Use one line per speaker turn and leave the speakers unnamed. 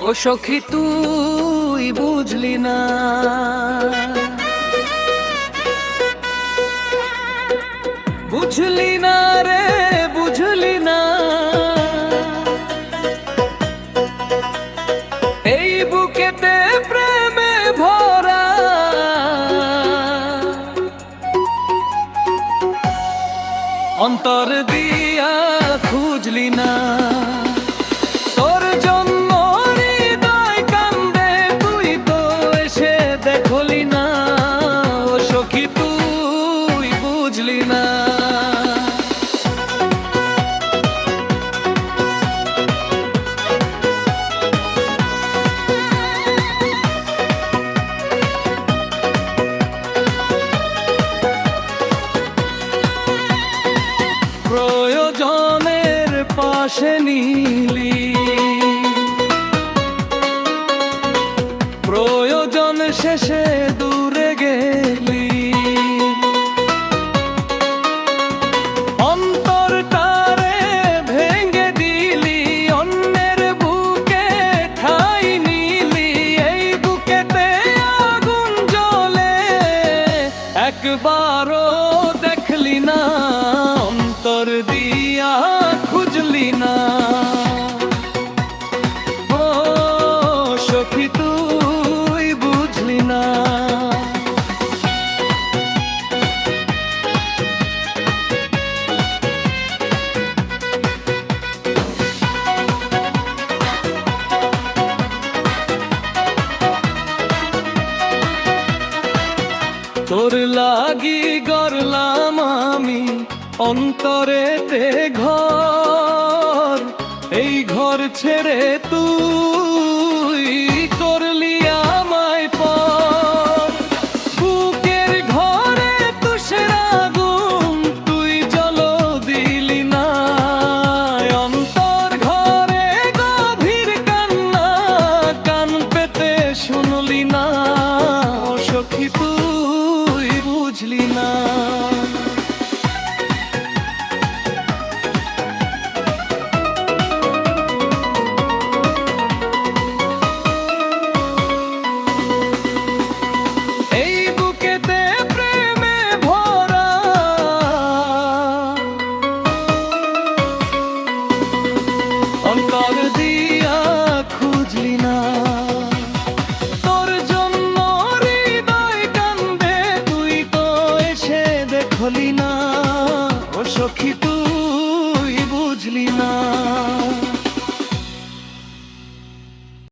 ও সখী তুই বুঝলি না, বুঝলি না রে বুঝলি না, এই বুকেতে প্রেমে ভরা অন্তর দিয়া খুঁজলি না। তোর জন্য হৃদয় কান্দে, তুই তো এসে দেখলি না, ও সখী তুই বুঝলি না। প্রয়োজনের পাশে নিলি, প্রয়োজন শেষে দূরে গেলি, অন্তরটারে ভেঙে দিলি, অন্যের বুকে ঠাই নিলি, এই বুকেতে আগুন জ্বলে একবারও দেখলি না, অন্তর দিয়া খুঁজলি না, ও সখী তুই বুঝলি না। তোর লাগি গড়লাম আমি অন্তরেতে ঘর, এই ঘর ছেড়ে তুই করলি আমায় পর, বুকের ঘরে তুষের আগুন তুই জ্বলো দিলি না, অন্তর ঘরে গভীর কান্না কান পেতে শুনলি না, ও সখী তুই বুঝলি না। অন্তর দিয়া খুঁজলি না, তোর জন্য হৃদয় কান্দে, তুই তো এসে দেখলি না, ও সখী তুই বুঝলি না।